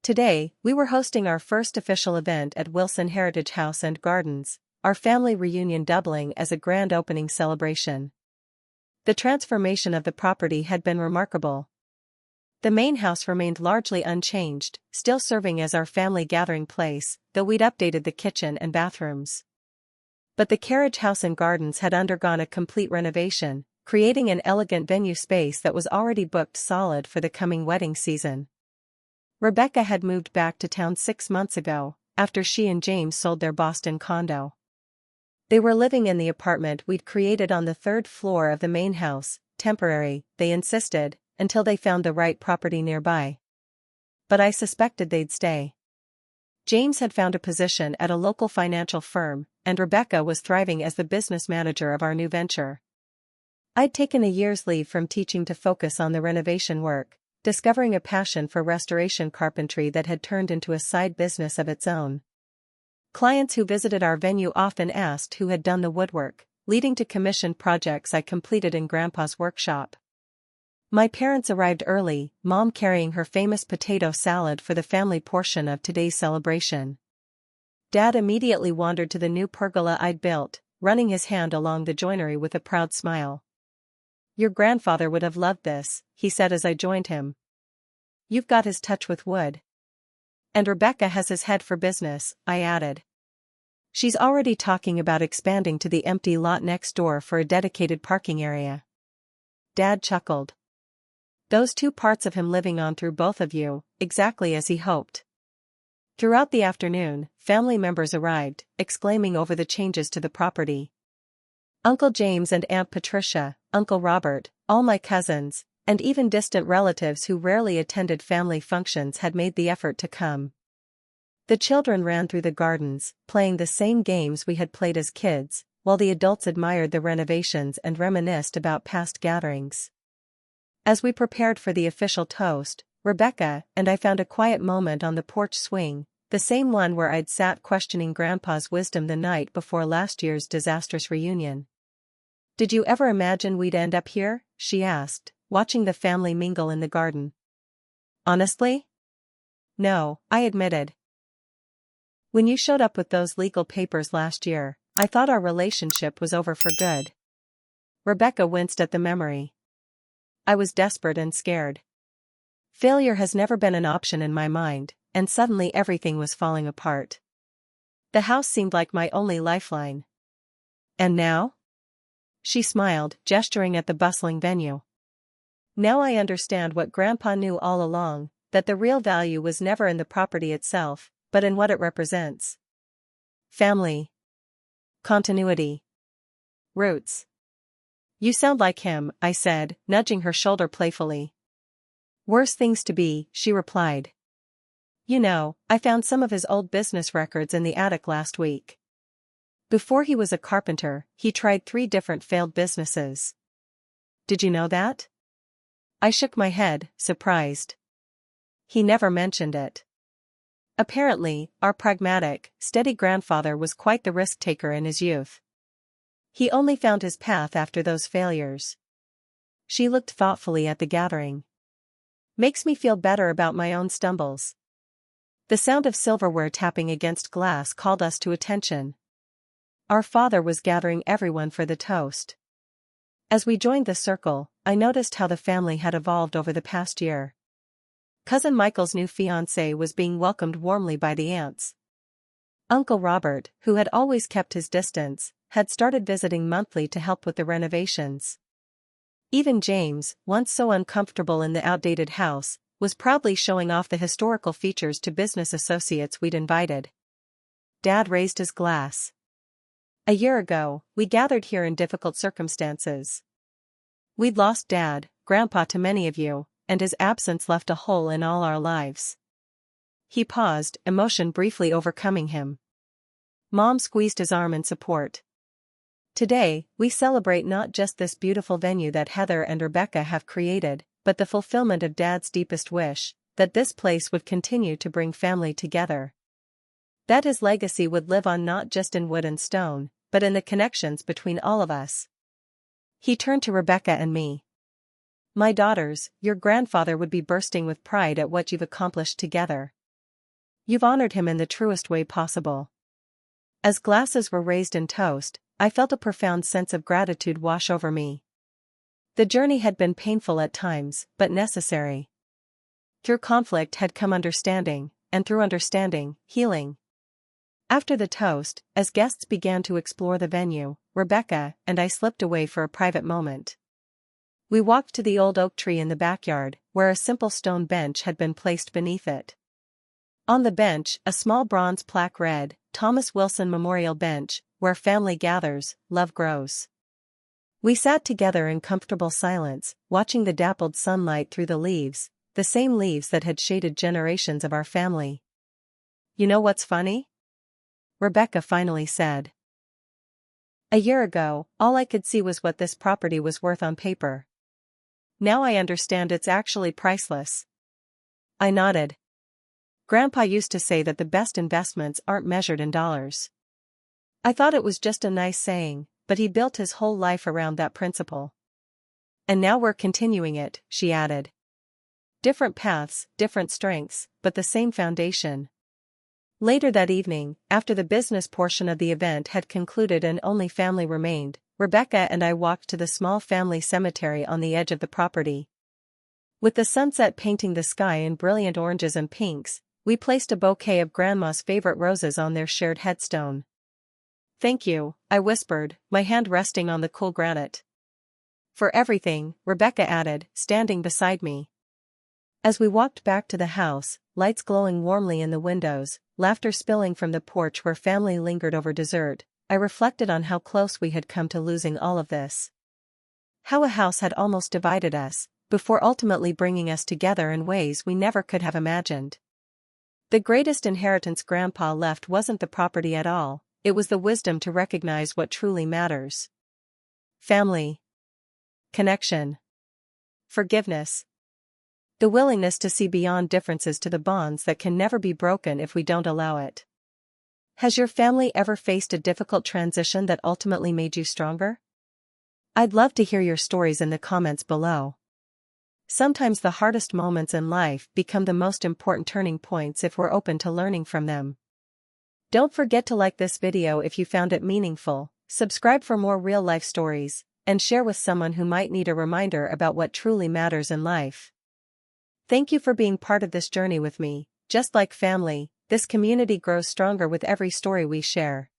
Today, we were hosting our first official event at Wilson Heritage House and Gardens, our family reunion doubling as a grand opening celebration. The transformation of the property had been remarkable. The main house remained largely unchanged, still serving as our family gathering place, though we'd updated the kitchen and bathrooms. But the carriage house and gardens had undergone a complete renovation, creating an elegant venue space that was already booked solid for the coming wedding season. Rebecca had moved back to town 6 months ago, after she and James sold their Boston condo. They were living in the apartment we'd created on the 3rd floor of the main house, temporary, they insisted, until they found the right property nearby. But I suspected they'd stay. James had found a position at a local financial firm, and Rebecca was thriving as the business manager of our new venture. I'd taken a year's leave from teaching to focus on the renovation work, discovering a passion for restoration carpentry that had turned into a side business of its own. Clients who visited our venue often asked who had done the woodwork, leading to commissioned projects I completed in Grandpa's workshop. My parents arrived early, Mom carrying her famous potato salad for the family portion of today's celebration. Dad immediately wandered to the new pergola I'd built, running his hand along the joinery with a proud smile. "Your grandfather would have loved this," he said as I joined him. "You've got his touch with wood." "And Rebecca has his head for business," I added. "She's already talking about expanding to the empty lot next door for a dedicated parking area." Dad chuckled. "Those 2 parts of him living on through both of you, exactly as he hoped." Throughout the afternoon, family members arrived, exclaiming over the changes to the property. Uncle James and Aunt Patricia, Uncle Robert, all my cousins, and even distant relatives who rarely attended family functions had made the effort to come. The children ran through the gardens, playing the same games we had played as kids, while the adults admired the renovations and reminisced about past gatherings. As we prepared for the official toast, Rebecca and I found a quiet moment on the porch swing, the same one where I'd sat questioning Grandpa's wisdom the night before last year's disastrous reunion. "Did you ever imagine we'd end up here?" she asked, watching the family mingle in the garden. Honestly? No, I admitted. When you showed up with those legal papers last year, I thought our relationship was over for good. Rebecca winced at the memory. I was desperate and scared. Failure has never been an option in my mind, and suddenly everything was falling apart. The house seemed like my only lifeline. And now? She smiled, gesturing at the bustling venue. Now I understand what Grandpa knew all along, that the real value was never in the property itself, but in what it represents. Family. Continuity. Roots. You sound like him, I said, nudging her shoulder playfully. Worse things to be, she replied. You know, I found some of his old business records in the attic last week. Before he was a carpenter, he tried 3 different failed businesses. Did you know that? I shook my head, surprised. He never mentioned it. Apparently, our pragmatic, steady grandfather was quite the risk-taker in his youth. He only found his path after those failures. She looked thoughtfully at the gathering. Makes me feel better about my own stumbles. The sound of silverware tapping against glass called us to attention. Our father was gathering everyone for the toast. As we joined the circle, I noticed how the family had evolved over the past year. Cousin Michael's new fiancée was being welcomed warmly by the aunts. Uncle Robert, who had always kept his distance, had started visiting monthly to help with the renovations. Even James, once so uncomfortable in the outdated house, was proudly showing off the historical features to business associates we'd invited. Dad raised his glass. A year ago, we gathered here in difficult circumstances. We'd lost Dad, Grandpa to many of you, and his absence left a hole in all our lives. He paused, emotion briefly overcoming him. Mom squeezed his arm in support. Today, we celebrate not just this beautiful venue that Heather and Rebecca have created, but the fulfillment of Dad's deepest wish, that this place would continue to bring family together. That his legacy would live on not just in wood and stone, but in the connections between all of us. He turned to Rebecca and me. My daughters, your grandfather would be bursting with pride at what you've accomplished together. You've honored him in the truest way possible. As glasses were raised in toast, I felt a profound sense of gratitude wash over me. The journey had been painful at times, but necessary. Through conflict had come understanding, and through understanding, healing. After the toast, as guests began to explore the venue, Rebecca and I slipped away for a private moment. We walked to the old oak tree in the backyard, where a simple stone bench had been placed beneath it. On the bench, a small bronze plaque read, Thomas Wilson Memorial Bench, where family gathers, love grows. We sat together in comfortable silence, watching the dappled sunlight through the leaves, the same leaves that had shaded generations of our family. You know what's funny? Rebecca finally said. A year ago, all I could see was what this property was worth on paper. Now I understand it's actually priceless. I nodded. Grandpa used to say that the best investments aren't measured in dollars. I thought it was just a nice saying, but he built his whole life around that principle. And now we're continuing it, she added. Different paths, different strengths, but the same foundation. Later that evening, after the business portion of the event had concluded and only family remained, Rebecca and I walked to the small family cemetery on the edge of the property. With the sunset painting the sky in brilliant oranges and pinks, we placed a bouquet of Grandma's favorite roses on their shared headstone. Thank you, I whispered, my hand resting on the cool granite. For everything, Rebecca added, standing beside me. As we walked back to the house, lights glowing warmly in the windows, laughter spilling from the porch where family lingered over dessert, I reflected on how close we had come to losing all of this. How a house had almost divided us, before ultimately bringing us together in ways we never could have imagined. The greatest inheritance Grandpa left wasn't the property at all, it was the wisdom to recognize what truly matters. Family. Connection. Forgiveness. The willingness to see beyond differences to the bonds that can never be broken if we don't allow it. Has your family ever faced a difficult transition that ultimately made you stronger? I'd love to hear your stories in the comments below. Sometimes the hardest moments in life become the most important turning points if we're open to learning from them. Don't forget to like this video if you found it meaningful, subscribe for more real-life stories, and share with someone who might need a reminder about what truly matters in life. Thank you for being part of this journey with me. Just like family, this community grows stronger with every story we share.